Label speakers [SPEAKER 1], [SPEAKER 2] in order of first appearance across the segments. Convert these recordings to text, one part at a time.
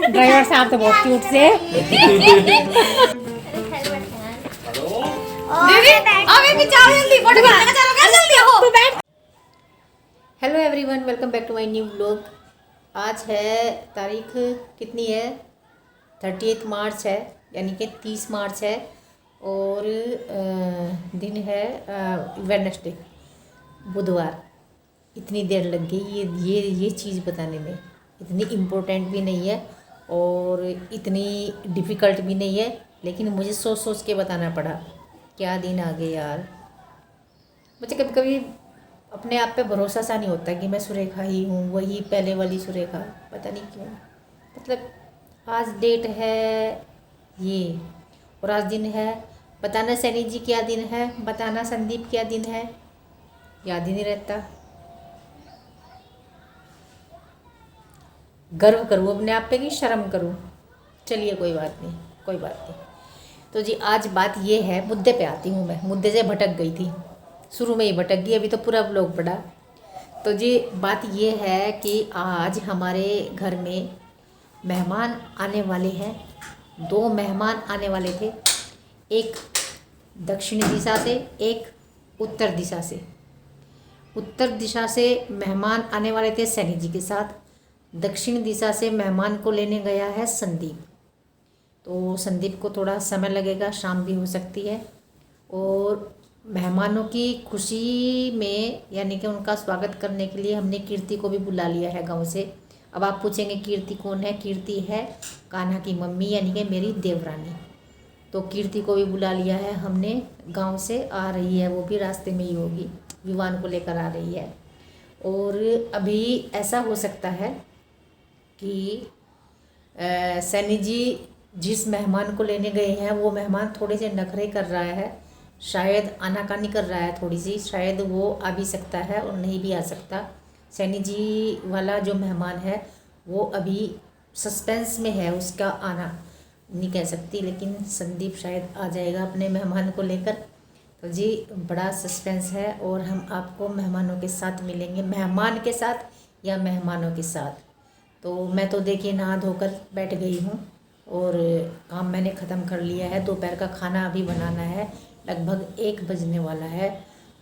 [SPEAKER 1] Driver साहब तो बहुत क्यूट से। Hello everyone, welcome back to my new vlog. आज है तारीख कितनी है? 30 मार्च है, यानी कि 30 मार्च है और दिन है वेडनेसडे, बुधवार। इतनी देर लग गई ये चीज़ बताने में। इतनी इम्पोर्टेंट भी नहीं है और इतनी डिफ़िकल्ट भी नहीं है, लेकिन मुझे सोच सोच के बताना पड़ा। क्या दिन आ गए यार। मुझे कभी कभी अपने आप पे भरोसा सा नहीं होता कि मैं सुरेखा ही हूँ, वही पहले वाली सुरेखा। पता नहीं क्यों। मतलब आज डेट है ये, और आज दिन है, बताना सैनी जी क्या दिन है, बताना संदीप क्या दिन है, याद ही नहीं रहता। गर्व करूँ अपने आप पे कि शर्म करूँ? चलिए कोई बात नहीं, कोई बात नहीं। तो जी आज बात ये है, मुद्दे पे आती हूँ मैं। मुद्दे से भटक गई थी, शुरू में ही भटक गई, अभी तो पूरा व्लॉग पड़ा। तो जी बात ये है कि आज हमारे घर में मेहमान आने वाले हैं। 2 मेहमान आने वाले थे, एक दक्षिण दिशा से, एक उत्तर दिशा से। उत्तर दिशा से मेहमान आने वाले थे सैनी जी के साथ। दक्षिण दिशा से मेहमान को लेने गया है संदीप। तो संदीप को थोड़ा समय लगेगा, शाम भी हो सकती है। और मेहमानों की खुशी में, यानी कि उनका स्वागत करने के लिए हमने कीर्ति को भी बुला लिया है गांव से। अब आप पूछेंगे कीर्ति कौन है? कीर्ति है कान्हा की मम्मी, यानी कि मेरी देवरानी। तो कीर्ति को भी बुला लिया है हमने, गांव से आ रही है, वो भी रास्ते में ही होगी, विवान को लेकर आ रही है। और अभी ऐसा हो सकता है कि सैनी जी जिस मेहमान को लेने गए हैं वो मेहमान थोड़े से नखरे कर रहा है, शायद आनाकानी कर रहा है थोड़ी सी, शायद वो आ भी सकता है और नहीं भी आ सकता। सैनी जी वाला जो मेहमान है वो अभी सस्पेंस में है, उसका आना नहीं कह सकती, लेकिन संदीप शायद आ जाएगा अपने मेहमान को लेकर। तो जी बड़ा सस्पेंस है और हम आपको मेहमानों के साथ मिलेंगे, मेहमान के साथ या मेहमानों के साथ। तो मैं तो देखिए नहा धोकर बैठ गई हूँ और काम मैंने ख़त्म कर लिया है। दोपहर का खाना अभी बनाना है, लगभग 1 बजने वाला है।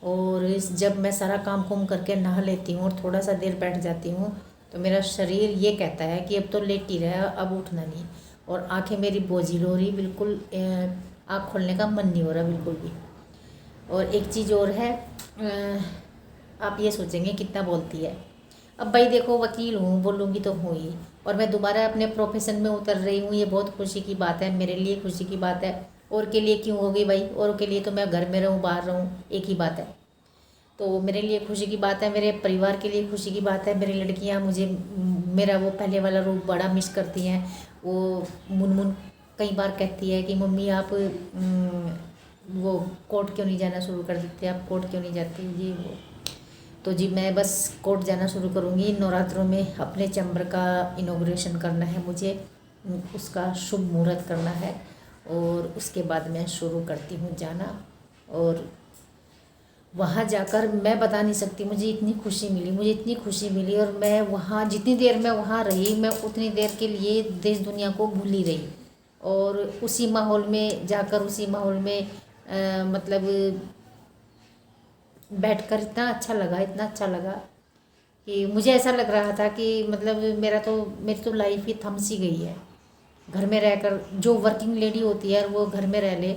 [SPEAKER 1] और जब मैं सारा काम कुम करके नहा लेती हूँ और थोड़ा सा देर बैठ जाती हूँ तो मेरा शरीर ये कहता है कि अब तो लेट ही रहा, अब उठना नहीं। और आंखें मेरी बोझिल हो रही, बिल्कुल आँख खोलने का मन नहीं हो रहा बिल्कुल भी। और एक चीज़ और है, आप ये सोचेंगे कितना बोलती है। अब भाई देखो, वकील हूँ, बोलूँगी तो हूँ ही, और मैं दोबारा अपने प्रोफेशन में उतर रही हूँ, ये बहुत खुशी की बात है, मेरे लिए खुशी की बात है। और के लिए क्यों होगी भाई? और के लिए तो मैं घर में रहूँ बाहर रहूँ एक ही बात है। तो मेरे लिए खुशी की बात है, मेरे परिवार के लिए खुशी की बात है। मेरी लड़कियाँ मुझे, मेरा वो पहले वाला रूप बड़ा मिस करती हैं। वो मुनमुन कई बार कहती है कि मम्मी आप वो कोर्ट क्यों नहीं जाना शुरू कर देते, आप कोर्ट क्यों नहीं जाती, ये वो। तो जी मैं बस कोर्ट जाना शुरू करूँगी नवरात्रों में। अपने चैम्बर का इनॉग्रेशन करना है मुझे, उसका शुभ मुहूर्त करना है और उसके बाद मैं शुरू करती हूँ जाना। और वहाँ जाकर मैं बता नहीं सकती, मुझे इतनी खुशी मिली, मुझे इतनी खुशी मिली। और मैं वहाँ जितनी देर मैं वहाँ रही, मैं उतनी देर के लिए देश दुनिया को भूल ही रही। और उसी माहौल में जाकर, उसी माहौल में मतलब बैठकर इतना अच्छा लगा, इतना अच्छा लगा कि मुझे ऐसा लग रहा था कि मतलब मेरी तो लाइफ ही थम सी गई है। घर में रहकर, जो वर्किंग लेडी होती है वो घर में रह ले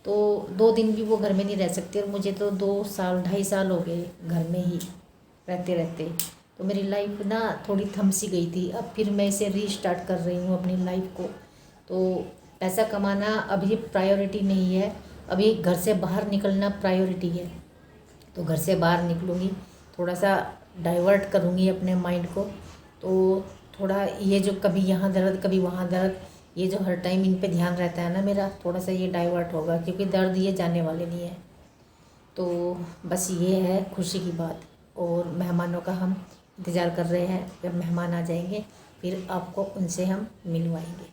[SPEAKER 1] तो 2 दिन भी वो घर में नहीं रह सकती, और मुझे तो 2 साल 2.5 साल हो गए घर में ही रहते रहते। तो मेरी लाइफ ना थोड़ी थम सी गई थी। अब फिर मैं इसे रीस्टार्ट कर रही हूँ अपनी लाइफ को। तो पैसा कमाना अभी प्रायोरिटी नहीं है, अभी घर से बाहर निकलना प्रायोरिटी है। तो घर से बाहर निकलूँगी, थोड़ा सा डाइवर्ट करूँगी अपने माइंड को। तो थोड़ा ये जो कभी यहाँ दर्द कभी वहाँ दर्द, ये जो हर टाइम इन पे ध्यान रहता है ना मेरा, थोड़ा सा ये डाइवर्ट होगा, क्योंकि दर्द ये जाने वाले नहीं है। तो बस ये है खुशी की बात। और मेहमानों का हम इंतज़ार कर रहे हैं, जब मेहमान आ जाएंगे फिर आपको उनसे हम मिलवाएंगे।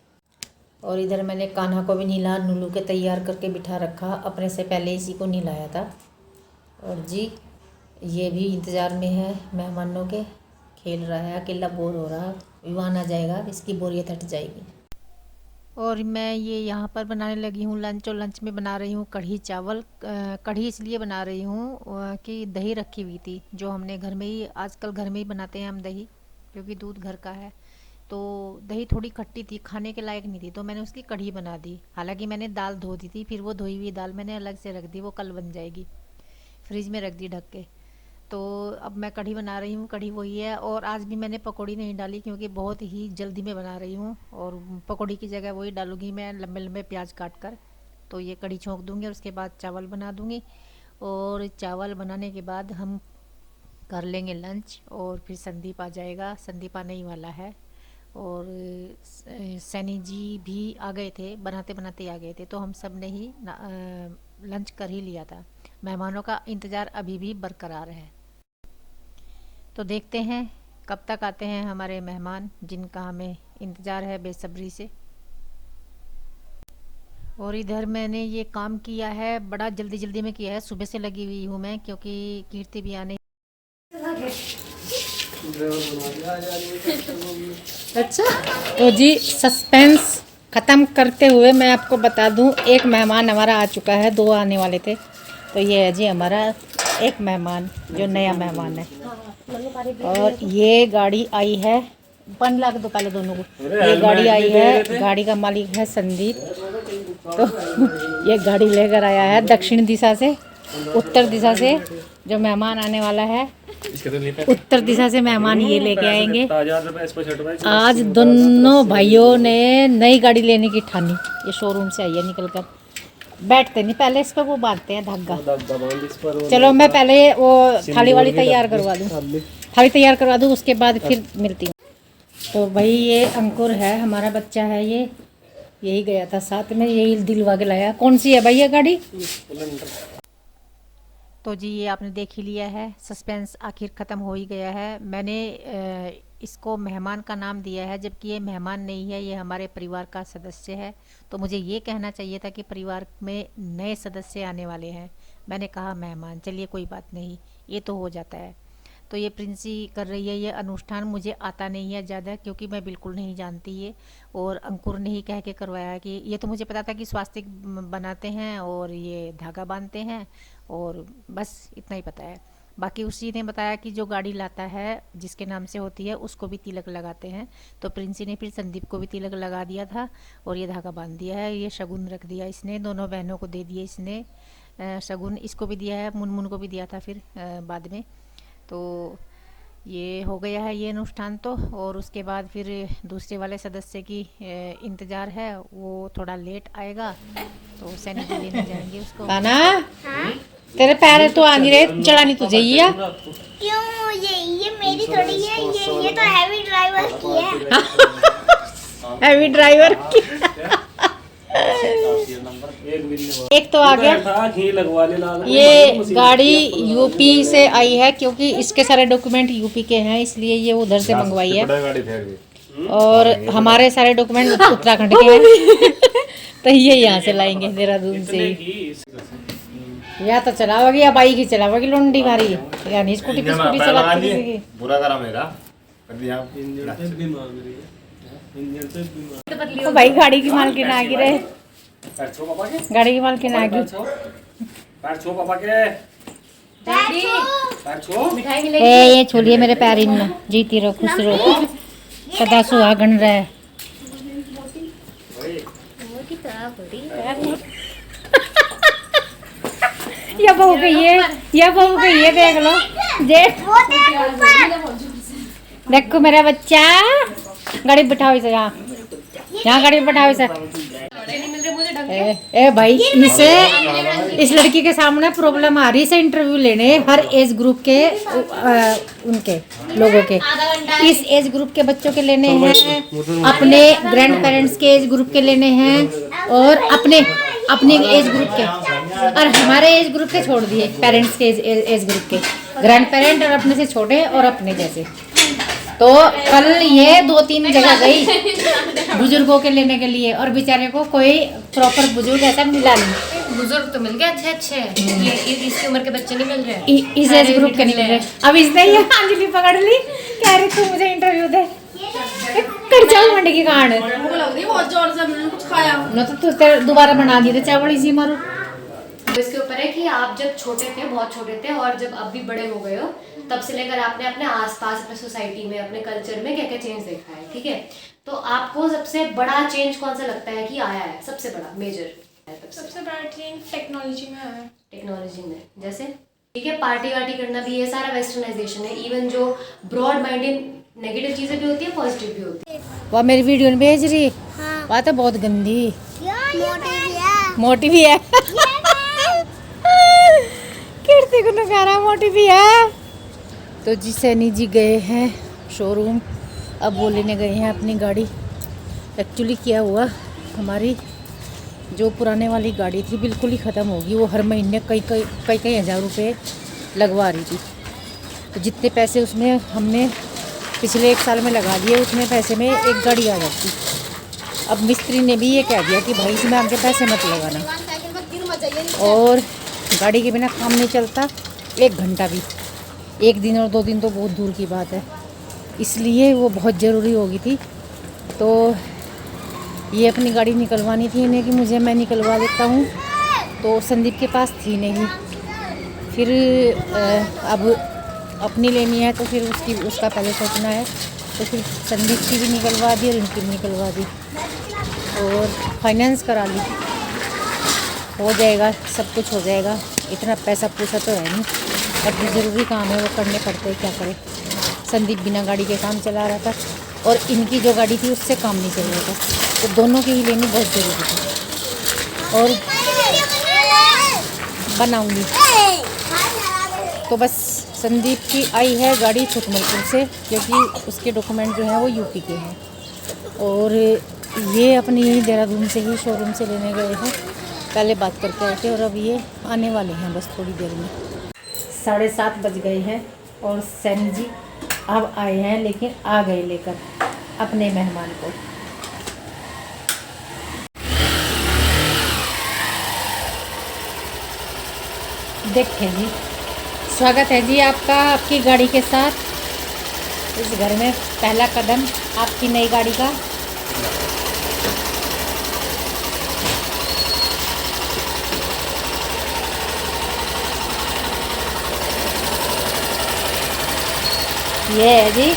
[SPEAKER 1] और इधर मैंने कान्हा को भी नीला नुलू के तैयार करके बिठा रखा, अपने से पहले इसी को नहलाया था। और जी ये भी इंतज़ार में है मेहमानों के, खेल रहा है, अकेला बोर हो रहा। विवान आ जाएगा, इसकी बोरियत हट जाएगी। और मैं ये यहाँ पर बनाने लगी हूँ लंच, और लंच में बना रही हूँ कढ़ी चावल। कढ़ी इसलिए बना रही हूँ कि दही रखी हुई थी, जो हमने घर में ही, आजकल घर में ही बनाते हैं हम दही, क्योंकि दूध घर का है। तो दही थोड़ी खट्टी थी, खाने के लायक नहीं थी, तो मैंने उसकी कढ़ी बना दी। हालांकि मैंने दाल धो दी थी, फिर वो धोई हुई दाल मैंने अलग से रख दी, वो कल बन जाएगी, फ्रिज में रख दी ढक के। तो अब मैं कढ़ी बना रही हूँ, कढ़ी वही है। और आज भी मैंने पकौड़ी नहीं डाली, क्योंकि बहुत ही जल्दी में बना रही हूँ, और पकौड़ी की जगह वही डालूंगी मैं, लंबे लंबे प्याज काट कर। तो ये कढ़ी छोंक दूंगी और उसके बाद चावल बना दूंगी, और चावल बनाने के बाद हम कर लेंगे लंच, और फिर संदीप आ जाएगा। संदीप आने ही वाला है, और सैनी जी भी आ गए थे, बनाते बनाते आ गए थे, तो हम सब ने ही लंच कर ही लिया था। मेहमानों का इंतज़ार अभी भी बरकरार है। तो देखते हैं कब तक आते हैं हमारे मेहमान, जिनका हमें इंतज़ार है बेसब्री से। और इधर मैंने ये काम किया है, बड़ा जल्दी जल्दी में किया है, सुबह से लगी हुई हूँ मैं, क्योंकि कीर्ति भी आने। अच्छा, तो जी सस्पेंस ख़त्म करते हुए मैं आपको बता दूं, एक मेहमान हमारा आ चुका है, 2 आने वाले थे। तो ये है जी हमारा एक मेहमान, जो नया मेहमान है। और ये गाड़ी आई है, 1 लाख दो पहले दोनों को। ये गाड़ी आई है, गाड़ी का मालिक है संदीप। तो ये गाड़ी लेकर आया है दक्षिण दिशा से, उत्तर दिशा से जो मेहमान आने वाला है, उत्तर दिशा से मेहमान ये लेके आएंगे। आज दोनों भाइयों ने नई गाड़ी लेने की ठानी, ये शोरूम से आई है निकल कर। बैठते नहीं, पहले इस पर वो बांधते हैं धागा। चलो मैं पहले वो थाली वाली तैयार करवा दूँ, थाली तैयार करवा दूँ, उसके बाद फिर मिलती हूँ। तो भाई ये अंकुर है, हमारा बच्चा है, ये यही गया था साथ में, यही दिलवा के लाया। कौन सी है भाई ये गाड़ी? तो जी ये आपने देख ही लिया है, सस्पेंस आखिर ख़त्म हो ही गया है। मैंने इसको मेहमान का नाम दिया है, जबकि ये मेहमान नहीं है, ये हमारे परिवार का सदस्य है। तो मुझे ये कहना चाहिए था कि परिवार में नए सदस्य आने वाले हैं, मैंने कहा मेहमान। चलिए कोई बात नहीं, ये तो हो जाता है। तो ये प्रिंसी कर रही है ये अनुष्ठान, मुझे आता नहीं है ज़्यादा, क्योंकि मैं बिल्कुल नहीं जानती ये। और अंकुर ने ही कह के करवाया, कि ये तो मुझे पता था कि स्वास्तिक बनाते हैं और ये धागा बांधते हैं, और बस इतना ही पता है। बाकी उसी ने बताया कि जो गाड़ी लाता है, जिसके नाम से होती है, उसको भी तिलक लगाते हैं। तो प्रिंसी ने फिर संदीप को भी तिलक लगा दिया था, और ये धागा बांध दिया है। ये शगुन रख दिया इसने, दोनों बहनों को दे दिए इसने शगुन, इसको भी दिया है, मुनमुन को भी दिया था फिर बाद में। तो ये हो गया है ये अनुष्ठान। तो और उसके बाद फिर दूसरे वाले सदस्य की इंतज़ार है, वो थोड़ा लेट आएगा, तो सैनी जी लेने जाएंगे उसको। खाना तेरे पैर तो आ नहीं रहे, चढ़ा नहीं तुझे ये?
[SPEAKER 2] क्यों? ये मेरी थोड़ी है, ये तो हैवी ड्राइवर की है।
[SPEAKER 1] हैवी ड्राइवर की। एक तो आ गया, ये गाड़ी यूपी से आई है, क्योंकि इसके सारे डॉक्यूमेंट यूपी के हैं, इसलिए ये उधर से मंगवाई है। और हमारे सारे डॉक्यूमेंट उत्तराखंड के हैं। तो ये यहाँ से लाएंगे, देहरादून से ही। या तो चलाओगी या बाइक ही चलाओगी, लोंडी भारी, यानी स्कूटी पे स्कूटी चलाती है। बुरा करा मेरा तो भाई गाड़ी की मालकिन आ गई रे, गाड़ी की मालकिन आ गई। ये छोलिए मेरे पैर इनमें, जीती रहो, खुश रहो, सदा सुहागन रहे। ये बहू गई है, ये बहू गई है, देख लो जेठ, देखो मेरा बच्चा। गाड़ी बिठाओ इसे, यहाँ गाड़ी बिठाओ इसे। ए भाई, इसे इस लड़की के सामने प्रॉब्लम आ रही है, इसे इंटरव्यू लेने हर एज ग्रुप के उनके लोगों के, इस एज ग्रुप के बच्चों के लेने हैं, अपने ग्रैंड पेरेंट्स के एज ग्रुप के लेने हैं, और अपने एज ग्रुप के, और हमारे एज ग्रुप के छोड़ दिए, पेरेंट्स के एज ग्रुप के, ग्रैंड पेरेंट और अपने से छोटे और अपने जैसे। तो कल ये 2-3 जगह गई बुजुर्गों के लेने के लिए, और बेचारे को कोई प्रॉपर बुजुर्ग ऐसा मिला नहीं।
[SPEAKER 3] बुजुर्ग तो मिल गए अच्छे, ये इसकी उम्र के बच्चे नहीं मिल रहे,
[SPEAKER 1] इस एज ग्रुप के नहीं मिल रहे। अब इसने ये अंजलि पकड़ ली, कह रही तू मुझे इंटरव्यू दे। कड़ी चावल मंडी की कांड
[SPEAKER 4] भूख लग रही है बहुत जोर से, हमने कुछ खाया।
[SPEAKER 1] न तो तेरे दोबारा बना दिए थे चावल इसी मारो।
[SPEAKER 3] अब इसके ऊपर है कि आप जब छोटे थे, बहुत छोटे थे, और जब अब भी बड़े हो गए हो, तब से लेकर आपने अपने आसपास, अपने सोसाइटी में, अपने कल्चर में क्या क्या चेंज देखा है, ठीक है? तो आपको सबसे बड़ा चेंज कौन सा लगता है कि आया है, सबसे बड़ा मेजर?
[SPEAKER 4] सबसे बड़ा चेंज टेक्नोलॉजी में है।
[SPEAKER 3] टेक्नोलॉजी में जैसे, ठीक है, पार्टी वार्टी करना भी, ये सारा वेस्टर्नाइजेशन है। इवन जो ब्रॉड माइंडेड नेगेटिव चीजें भी होती है, पॉजिटिव भी होती है।
[SPEAKER 1] वह मेरी वीडियो में भेज रही।
[SPEAKER 2] हाँ।
[SPEAKER 1] वह तो बहुत गंदी
[SPEAKER 2] मोटी भी है।
[SPEAKER 1] मोटी भी है। कीर्ति को प्यारा मोटी भी है। तो जी सैनी जी गए हैं शोरूम, अब वो लेने गए हैं अपनी गाड़ी। एक्चुअली क्या हुआ, हमारी जो पुराने वाली गाड़ी थी बिल्कुल ही ख़त्म होगी। वो हर महीने कई हज़ार रुपए लगवा रही थी। तो जितने पैसे उसमें हमने पिछले 1 साल में लगा दिए, उतने पैसे में एक गाड़ी आ जाती। अब मिस्त्री ने भी ये कह दिया कि भाई इसमें आगे पैसे मत लगाना, और गाड़ी के बिना काम नहीं चलता 1 घंटा भी। 1 दिन और 2 दिन तो बहुत दूर की बात है, इसलिए वो बहुत ज़रूरी हो गई थी। तो ये अपनी गाड़ी निकलवानी थी इन्हें कि मुझे मैं निकलवा देता हूँ। तो संदीप के पास थी नहीं, फिर अब अपनी लेनी है तो फिर उसका पहले सोचना है। तो फिर संदीप की भी निकलवा दी और इनकी भी निकलवा दी, और फाइनेंस करा ली। हो जाएगा, सब कुछ हो जाएगा। इतना पैसा पूछा तो है नहीं, अब जो ज़रूरी काम है वो करने पड़ते हैं, क्या करें। संदीप बिना गाड़ी के काम चला रहा था, और इनकी जो गाड़ी थी उससे काम नहीं चल रहा था, तो दोनों की ही लेनी बहुत ज़रूरी थी। और बनाऊंगी तो बस संदीप की आई है गाड़ी छुटमलपुर से, क्योंकि उसके डॉक्यूमेंट जो हैं वो यूपी के हैं, और ये अपनी यही देहरादून से ही शोरूम से लेने गए हैं। पहले बात करके आए थे, और अब ये आने वाले हैं बस थोड़ी देर में। 7:30 बज गए हैं और सैनी जी अब आए हैं, लेकिन आ गए लेकर अपने मेहमान को। देखें जी, स्वागत है जी आपका आपकी गाड़ी के साथ इस घर में। पहला कदम आपकी नई गाड़ी का। ये है जी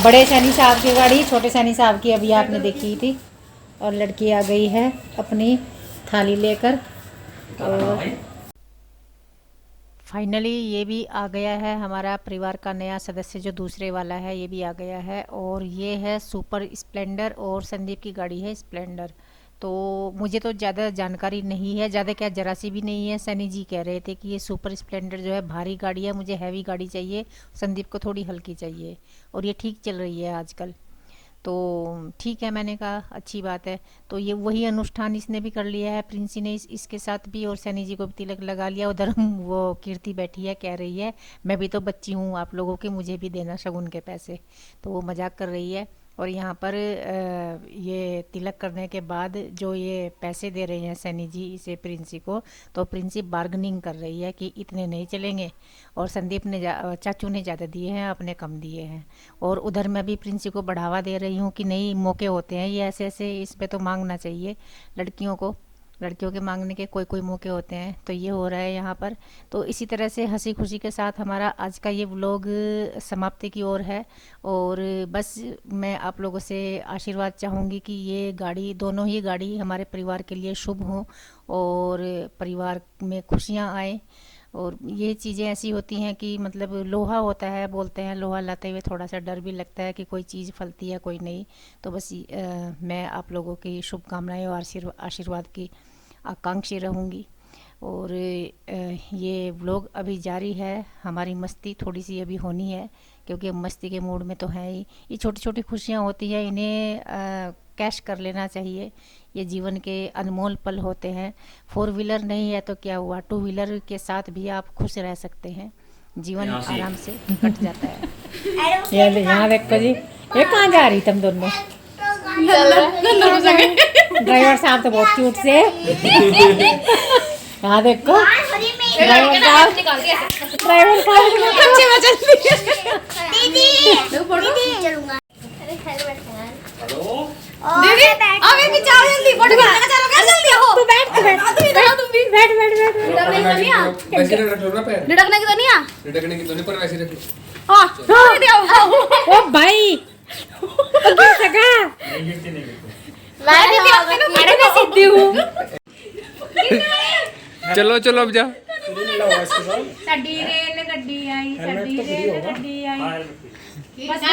[SPEAKER 1] बड़े सैनी साहब की गाड़ी, छोटे सैनी साहब की अभी आपने देखी थी। और लड़की आ गई है अपनी थाली लेकर, और फाइनली ये भी आ गया है हमारा परिवार का नया सदस्य, जो दूसरे वाला है ये भी आ गया है। और ये है सुपर स्प्लेंडर, और संदीप की गाड़ी है स्प्लेंडर। तो मुझे तो ज़्यादा जानकारी नहीं है, ज़्यादा क्या ज़रा सी भी नहीं है। सनी जी कह रहे थे कि ये सुपर स्प्लेंडर जो है भारी गाड़ी है, मुझे हैवी गाड़ी चाहिए, संदीप को थोड़ी हल्की चाहिए, और ये ठीक चल रही है आजकल। तो ठीक है, मैंने कहा अच्छी बात है। तो ये वही अनुष्ठान इसने भी कर लिया है, प्रिंसी ने इसके साथ भी, और सैनी जी को भी तिलक लगा लिया। उधर वो कीर्ति बैठी है, कह रही है मैं भी तो बच्ची हूँ आप लोगों की, मुझे भी देना शगुन के पैसे। तो वो मजाक कर रही है। और यहाँ पर ये तिलक करने के बाद जो ये पैसे दे रहे हैं सैनी जी इसे प्रिंसी को, तो प्रिंसी बार्गनिंग कर रही है कि इतने नहीं चलेंगे, और संदीप ने चाचू ने ज़्यादा दिए हैं, अपने कम दिए हैं। और उधर मैं भी प्रिंसी को बढ़ावा दे रही हूँ कि नहीं, मौके होते हैं ये ऐसे ऐसे, इस पे तो मांगना चाहिए लड़कियों के मांगने के कोई मौके होते हैं। तो ये हो रहा है यहाँ पर। तो इसी तरह से हंसी खुशी के साथ हमारा आज का ये व्लॉग समाप्ति की ओर है। और बस मैं आप लोगों से आशीर्वाद चाहूँगी कि ये गाड़ी, दोनों ही गाड़ी हमारे परिवार के लिए शुभ हों, और परिवार में खुशियाँ आए। और ये चीज़ें ऐसी होती हैं कि मतलब लोहा होता है, बोलते हैं लोहा लाते हुए थोड़ा सा डर भी लगता है कि कोई चीज़ फलती है कोई नहीं। तो बस मैं आप लोगों की शुभकामनाएं और आशीर्वाद की आकांक्षी रहूँगी। और ये व्लॉग अभी जारी है, हमारी मस्ती थोड़ी सी अभी होनी है, क्योंकि हम मस्ती के मूड में तो हैं ही। ये छोटी छोटी खुशियाँ होती हैं, इन्हें कैश कर लेना चाहिए। ये जीवन के अनमोल पल होते हैं। 4 व्हीलर नहीं है तो क्या हुआ, 2 व्हीलर के साथ भी आप खुश रह सकते हैं, जीवन आराम से कट जाता है। ये यहाँ देखो जी, ये कहाँ जा रही तुम दोनों? ड्राइवर साहब तो बहुत क्यूट से। यहाँ देखो ड्राइवर साहब
[SPEAKER 2] दीदी चलूंगा। अरे हेलमेट है
[SPEAKER 5] हेलो
[SPEAKER 2] दीदी
[SPEAKER 4] अबे भी जाओ जल्दी फोटो खींचना चलो क्या जल्दी हो
[SPEAKER 2] तू बैठ
[SPEAKER 4] तुम भी
[SPEAKER 2] बैठ
[SPEAKER 5] वैसे रख लो ना पैर
[SPEAKER 4] लटकने की तो नहीं आ
[SPEAKER 5] लटकने की तो नहीं पर वैसे रख लो
[SPEAKER 4] हां छोड़ दिया
[SPEAKER 1] ओ भाई गिर सका
[SPEAKER 5] नहीं गिरती नहीं गिरती
[SPEAKER 2] मैं तो सीधी हूँ
[SPEAKER 6] चलो चलो अब जा
[SPEAKER 4] साडी रेल गड्डी आई साडी रेल गड्डी आई
[SPEAKER 5] हाँ
[SPEAKER 4] बस